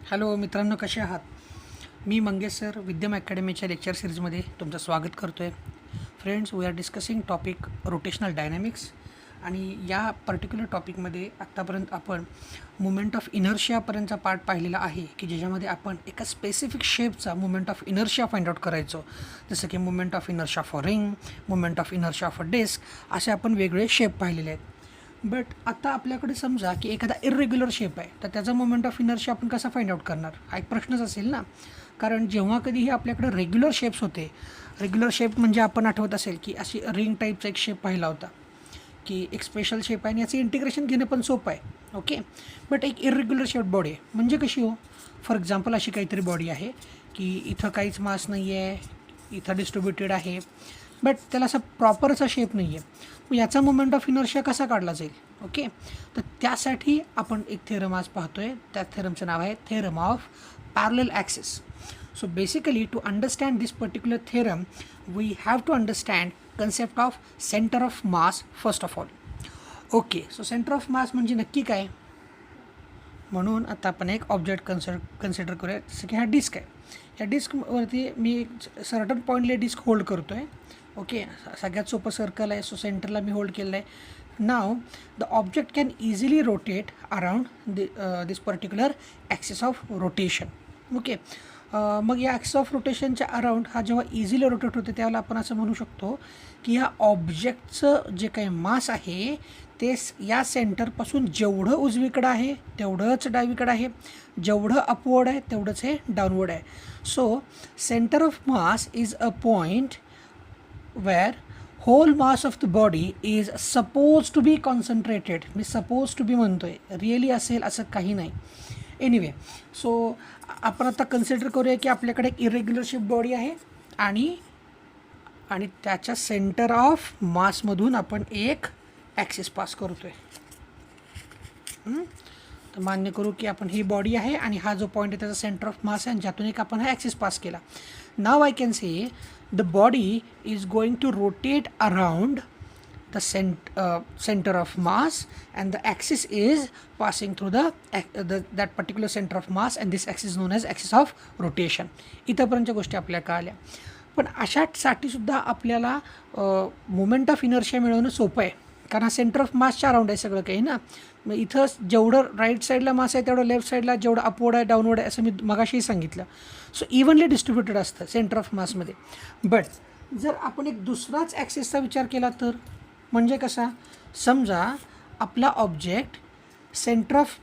Hello मित्रांनो, कसे आहात? मी मंगेश सर विद्यम अकॅडमीच्या लेक्चर सिरीजमध्ये तुमचं स्वागत करतो आहे. Friends, we are discussing topic rotational dynamics आणि या पर्टिक्युलर टॉपिकमध्ये आत्तापर्यंत आपण मुवमेंट ऑफ इनर्शियापर्यंतचा पार्ट पाहिलेला आहे की ज्याच्यामध्ये आपण एका स्पेसिफिक शेपचा movement of inertia find out करायचो. जसं की movement of inertia for ring, movement of inertia for disk, असे आपण वेगळे शेप पाहिलेले आहेत. बट आता आपल्याकडे समजा की एखादा इर्रेग्युलर शेप आहे, तर त्याचा मोमेंट ऑफ इनर्शिया आपण कसा फाइंड आउट करणार, हा एक प्रश्नच असेल ना. कारण जेव्हा कधीही आपल्याकडे रेग्युलर शेप्स होते, रेग्युलर शेप म्हणजे आपण आठवत असेल की अशी रिंग टाईपचा एक शेप पाहिला होता की एक स्पेशल शेप आहे आणि याचं इंटिग्रेशन घेणं पण सोपं आहे. ओके, बट एक इर्रेग्युलर शेप बॉडी आहे म्हणजे कशी हो. फॉर एक्झाम्पल अशी काहीतरी बॉडी आहे की इथं काहीच मास नाही आहे, इथं डिस्ट्रीब्युटेड आहे, बट त्याला असा प्रॉपर असा शेप नाही आहे. मग याचा मोमेंट ऑफ इनर्शिया कसा काढला जाईल? ओके, तर त्यासाठी आपण एक थेरम आज पाहतो आहे. त्या थेरमचं नाव आहे theorem of parallel axis. So basically to understand this particular theorem we have to understand concept of centre of mass first of all. Okay, so centre of mass म्हणजे नक्की काय? म्हणून आता आपण एक ऑब्जेक्ट कन्सिडर करूया, जसं की हा डिस्क आहे. या डिस्कवरती मी एक सर्टन पॉईंटला डिस्क होल्ड करतो आहे. ओके, सगळ्यात सोपं सर्कल आहे, सो सेंटरला मी होल्ड केलं आहे. नाव the object can easily rotate around this particular axis of rotation. Okay, मग या ॲक्सिस ऑफ रोटेशनच्या अराउंड हा जेव्हा इझिली रोटेट होते त्यावेळेला आपण असं म्हणू शकतो की ह्या ऑब्जेक्टचं जे काही मास आहे ते या सेंटरपासून जेवढं उजवीकडं आहे तेवढंच डावीकडं आहे, जेवढं अपवर्ड आहे तेवढंच हे डाऊनवर्ड आहे. So centre of mass is a point where whole mass of the body is suppose to be concentrated. मी सपोज टू बी म्हणतो आहे, रिअली असेल असं काही नाही. एनिवे, सो आपण आता कन्सिडर करूया की आपल्याकडे एक इरेग्युलर शेप बॉडी आहे आणि त्याच्या सेंटर ऑफ मासमधून आपण एक ॲक्सिस पास करतो आहे. तर मान्य करू की आपण ही बॉडी आहे आणि हा जो पॉईंट आहे त्याचा सेंटर ऑफ मास आहे आणि ज्यातून एक आपण हा ॲक्सिस पास केला. Now I can say the body is going to rotate around the center of mass and the axis is passing through that particular center of mass and this axis is known as axis of rotation. इथंपर्यंतच्या गोष्टी आपल्याला कळाल्या. पण अशासाठी सुद्धा आपल्याला moment of inertia मिळवणं सोपं आहे, कारण हा सेंटर ऑफ मासच्या अराउंड आहे सगळं काही ना. मग इथं जेवढं राईट साईडला मास आहे तेवढं लेफ्ट साईडला जेवढं अपवर्ड आहे डाऊनवर्ड आहे असं मी मगाशीही सांगितलं. सो इव्हनली डिस्ट्रीब्युटेड असतं सेंटर ऑफ मासमध्ये. बट जर आपण एक दुसराच ॲक्सिसचा विचार केला तर, म्हणजे कसा, समजा आपला ऑब्जेक्ट सेंटर ऑफ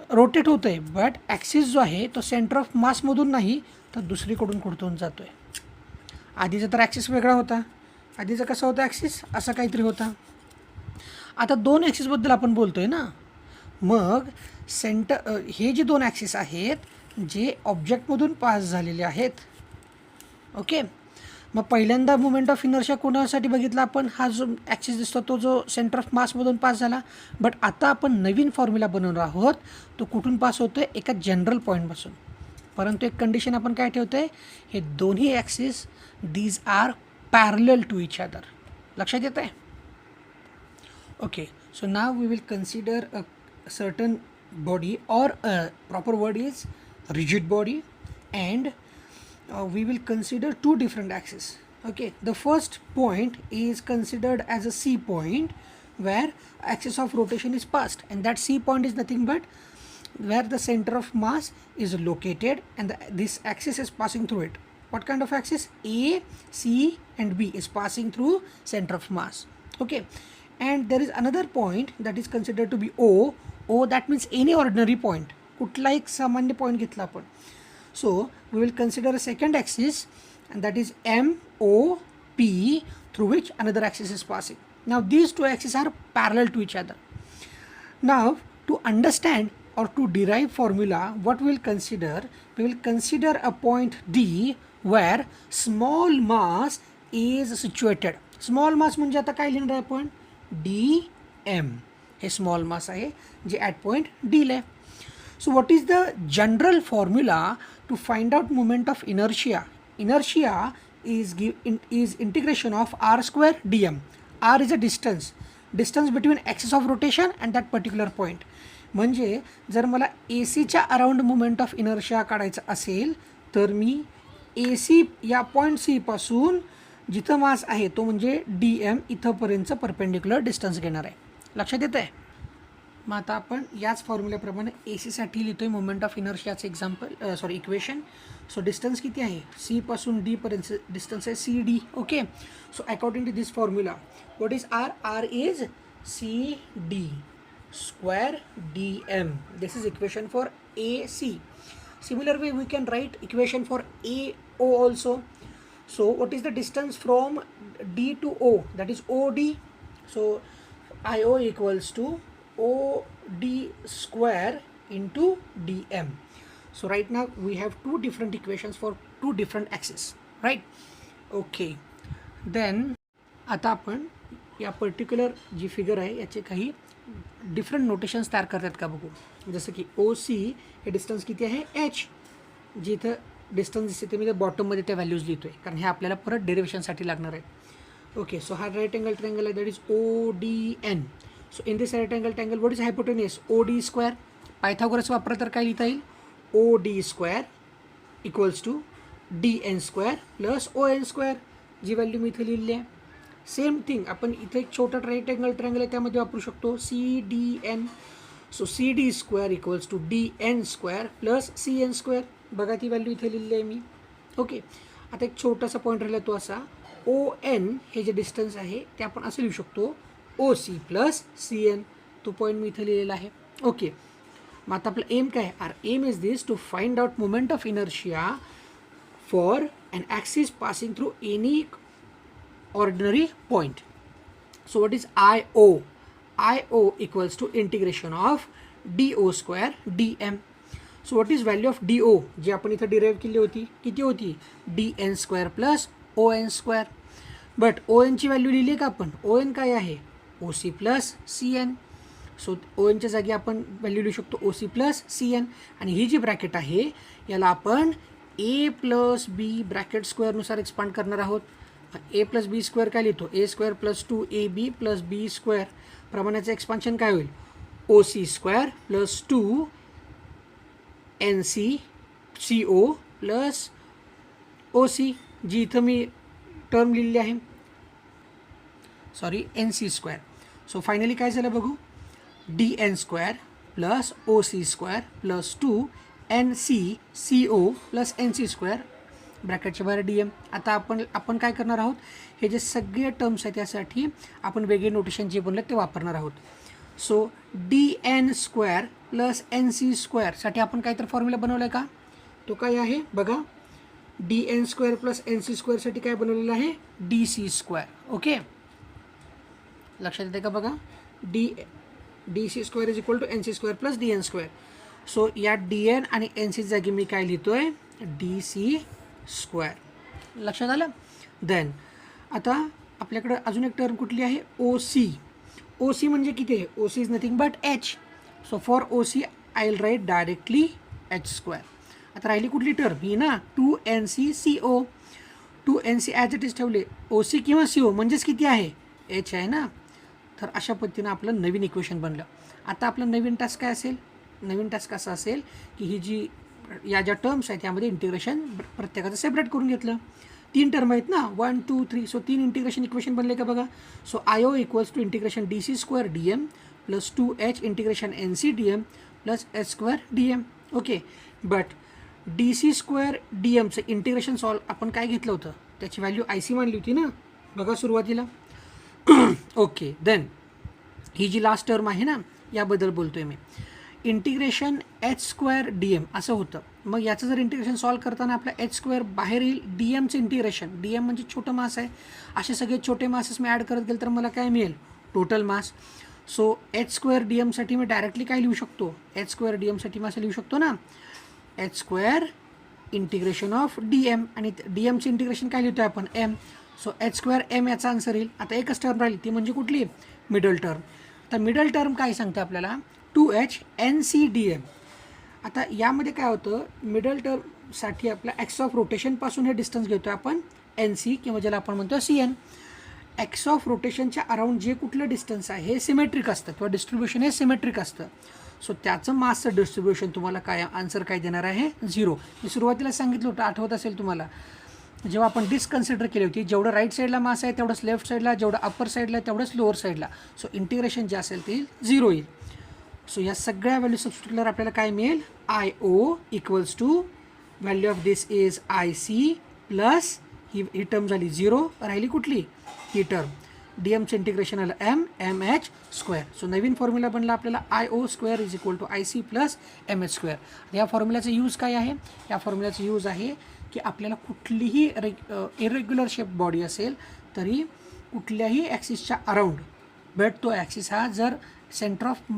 रोटेट होतं आहे बट ॲक्सिस जो आहे तो सेंटर ऑफ मासमधून नाही तर दुसरीकडून कुठून जातो आहे. आधीचा तर ॲक्सिस वेगळा होता, आधीचा कसा होता ॲक्सिस, असा काहीतरी होता. आता दोन ॲक्सिसबद्दल आपण बोलतो आहे ना. मग हे जे दोन ॲक्सिस आहेत जे ऑब्जेक्टमधून पास झालेले आहेत. ओके, मग पहिल्यांदा मुवमेंट ऑफ इनर्शिया कोणासाठी बघितला आपण, हा जो ॲक्सिस दिसतो तो जो सेंटर ऑफ मासमधून पास झाला. बट आता आपण नवीन फॉर्म्युला बनवणार आहोत, तो कुठून पास होतो आहे, एका जनरल पॉईंटपासून. परंतु एक कंडिशन आपण काय ठेवतो आहे, हे दोन्ही axis these are parallel to each other. लक्षात येतं आहे? Okay, so now we will consider a certain body or proper word is rigid body and we will consider two different axes. Okay, the first point is considered as a C point where axis of rotation is passed, and that C point is nothing but where the center of mass is located and this axis is passing through it. What kind of axis? A, C and B is passing through center of mass. Okay, and there is another point that is considered to be O. That means any ordinary point, कुठला एक सामान्य point घेतला आपण. So we will consider a second axis and that is MOP through which another axis is passing. Now these two axes are parallel to each other. Now to understand or to derive formula, what we will consider a point D where small mass is situated. Small mass म्हणजे आता काय लिहिणार आहे आपण, DM हे small mass आहे जे at point D ला आहे. So what is the general formula to find out moment of inertia? Inertia is integration of r square dm. R is a distance between axis of rotation and that particular point. म्हणजे जर मला ए सीच्या around moment of inertia काढायचं असेल तर मी ए C या point सीपासून जिथं मास आहे तो म्हणजे डी एम इथंपर्यंतचं परपेंडिक्युलर डिस्टन्स घेणार आहे. लक्षात येतं आहे. मग आता आपण याच फॉर्म्युल्याप्रमाणे ए सीसाठी लिहितो आहे मोमेंट ऑफ इनर्शियाचं एक्झाम्पल इक्वेशन. सो डिस्टन्स किती आहे, सीपासून डीपर्यंत डिस्टन्स आहे C D. Okay, so according to this formula what is R, R is C D square dm. This is equation for AC. Similar way we can write equation for AO also. So what is the distance from D to O, that is OD. So IO equals to OD square into dm. So right now we have two different equations for two different axes, right? Okay, then आता आपण या particular जी figure आहे याचे काही different notations तयार करतात का बघू. जसं की ओ सी हे डिस्टन्स किती आहे एच, जिथं डिस्टन्स दिसते ते मी बॉटममध्ये त्या व्हॅल्यूज लिहितो आहे कारण हे आपल्याला परत डेरिव्हेशनसाठी लागणार आहे. ओके, सो हा राईट अँगल ट्रँगल आहे that is O D N. So in this right angle triangle what is hypotenuse O D square. Pythagoras वापरलं तर काय लिहिता येईल, O D square equals to D N square plus O N square, जी value मी इथे लिहिली आहे. सेम थिंग आपण इथे एक छोटा राईट अँगल ट्रँगल आहे त्यामध्ये वापरू शकतो C D N. So C D square equals to D N square plus C N square. बघा ती व्हॅल्यू इथे लिहिली आहे मी. ओके, आता एक छोटासा पॉईंट राहिला तो असा, ओ एन हे जे डिस्टन्स आहे ते आपण असं लिहू शकतो O C plus C N. तो पॉईंट मी इथे लिहिलेला आहे. ओके, मग आता आपलं एम काय, R M is this to find out moment of inertia for an axis passing through any ordinary point. So what is IO? IO equals to integration of DO square dm. So what is value of DO जी आपण इथं derive केली होती, किती होती, dn square plus on square. But on ची value लिहिली का आपण, on काय आहे OC plus CN. So on च्या जागी आपण व्हॅल्यू लिहू शकतो OC plus CN. आणि ही जी ब्रॅकेट आहे याला आपण a प्लस बी ब्रॅकेट स्क्वेअरनुसार एक्सपांड करणार आहोत. ए प्लस बी स्क्वेअर काय लिहितो, A square plus 2ab plus B square. प्रमाणाचं एक्सपान्शन काय होईल, O C square plus 2NC CO plus O C, जी इथं मी टर्म लिहिली आहे sorry NC square. So finally काय झालं बघू, DN square plus OC square plus 2NC CO plus NC square ब्रॅकेटच्या बाहेर DM. आता आपण काय करणार आहोत, हे जे सगळे टर्म्स आहेत त्यासाठी आपण वेगळे नोटेशन जे बनले ते वापरणार आहोत. So DN square plus NC स्क्वेअरसाठी आपण काहीतरी फॉर्म्युला बनवला आहे का, तो काय आहे बघा, DN स्क्वेअर प्लस NC स्क्वेअरसाठी काय बनवलेलं आहे DC स्क्वेअर. ओके, लक्षात येते का बघा, DC square is equal to NC square plus DN square. So या DN आणि NC जागी मी काय लिहितोय DC स्क्वेअर. लक्षात आलं. देन आता आपल्याकडं अजून एक टर्म कुठली आहे OC. OC म्हणजे किती आहे, OC is nothing but H. So for OC I will write directly H square. आता राहिली कुठली टर्म ही ना 2NC/CO. 2NC as it is ठेवले, OC किंवा CO म्हणजेच किती आहे H आहे ना. तर अशा पद्धतीनं आपलं नवीन इक्वेशन बनलं. आता आपलं नवीन टास्क काय असेल, नवीन टास्क असा असेल की ही जी या ज्या टर्म्स आहेत त्यामध्ये इंटिग्रेशन प्रत्येकाचं सेपरेट करून घेतलं. 3 टर्म आहेत ना 1 2 3. सो 3 इंटिग्रेशन इक्वेशन बनले का बघा. So IO equals to integration DC square DM plus 2H integration NC DM plus H square DM. Okay, but DC square DMचं इंटिग्रेशन सॉल्व आपण काय घेतलं होतं, त्याची व्हॅल्यू IC मानली होती ना बघा सुरुवातीला. ओके, देन ही जी लास्ट टर्म आहे ना याबद्दल बोलतोय मी. इंटिग्रेशन H स्क्वेअर DM असं होतं. मग याचं जर इंटिग्रेशन सॉल्व करताना आपलं H स्क्वेअर बाहेर येईल, DMचं इंटिग्रेशन, DM म्हणजे छोटं मास आहे, असे सगळे छोटे मासेस मी ॲड करत गेल तर मला काय मिळेल total mass. So H square DMसाठी मी डायरेक्टली काय लिहू शकतो, H स्क्वेअर DMसाठी मी असं लिहू शकतो ना H square integration of DM आणि DMचं इंटिग्रेशन काय लिहितो आपण M. So H square M याचा आन्सर येईल. आता एकच टर्म राहील ती म्हणजे कुठली, मिडल टर्म. आता मिडल टर्म काय सांगते आपल्याला 2HNC/DM. आता यामध्ये काय होतं, मिडल टर्मसाठी आपल्या ॲक्स ऑफ रोटेशनपासून हे डिस्टन्स घेतो आपण NC किंवा ज्याला आपण म्हणतो CN. ॲक्स ऑफ रोटेशनच्या अराउंड जे कुठलं डिस्टन्स आहे हे सिमेट्रिक असतं किंवा डिस्ट्रीब्युशन हे सिमेट्रिक असतं. सो त्याचं मासचं डिस्ट्रीब्युशन तुम्हाला काय आन्सर काय देणार आहे 0. मी सुरुवातीला सांगितलं होतं, आठवत असेल तुम्हाला, जेव्हा आपण डिस्कन्सिडर केली होती, जेवढं राईट साईडला मास आहे तेवढंच लेफ्ट साईडला, जेवढं अप्पर साईडला तेवढंच लोअर साईडला. सो इंटिग्रेशन जे असेल ते 0 येईल. सो या सगळ्या व्हॅल्यू सबस्टिट्यूट केल्यावर आपल्याला काय मिळेल, IO equals to value of this is IC plus ही टर्म झाली 0, राहिली कुठली ही टर्म. डीएमचं इंटिग्रेशन आलं MH स्क्वेअर. सो नवीन फॉर्म्युला बनला आपल्याला IO square is equal to IC plus MH square. या फॉर्म्युल्याचा यूज काय आहे, या फॉर्म्युल्याचा यूज आहे की आपल्याला कुठलीही इरेग्युलर शेप बॉडी असेल तरी कुठल्याही ॲक्सिसच्या अराउंड, बट तो ॲक्सिस हा जर सेंटर ऑफ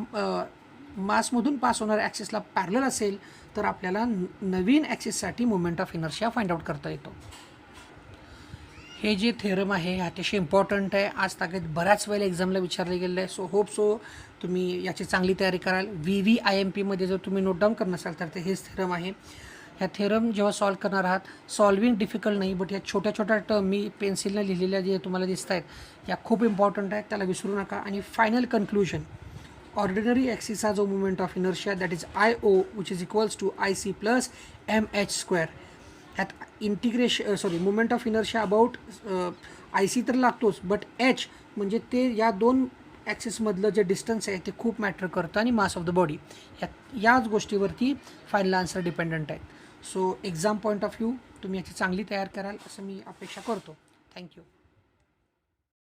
मासमधून पास होणाऱ्या ॲक्सिसला पॅरलल असेल तर आपल्याला नवीन ॲक्सिससाठी moment of inertia find out करता येतो. हे जे थेरम आहे हे अतिशय इम्पॉर्टंट आहे. आज ताकद बऱ्याच वेळेला एक्झामला विचारले गेलं आहे. सो होप सो तुम्ही याची चांगली तयारी कराल. VVIMPमध्ये जर तुम्ही नोट डाऊन करत असाल तर ते हेच थेरम आहे. ह्या थेरम जेव्हा सॉल्व करणार आहात, सॉल्विंग डिफिकल्ट नाही, बट ह्या छोट्या छोट्या टर्म मी पेन्सिलने लिहिलेल्या जे तुम्हाला दिसत आहेत या खूप इम्पॉर्टंट आहेत, त्याला विसरू नका. आणि फायनल कन्क्लुजन, ऑर्डिनरी ॲक्सिसचा जो moment of inertia that is IO which is equals to IC plus MH square. ह्यात moment of inertia about IC तर लागतोच, बट H म्हणजे ते या दोन ॲक्सिसमधलं जे डिस्टन्स आहे ते खूप मॅटर करतं आणि मास ऑफ द बॉडी याच गोष्टीवरती फायनल आन्सर डिपेंडंट आहेत. So exam point of view तुम्ही याची चांगली तयार कराल असं मी अपेक्षा करतो. थँक्यू.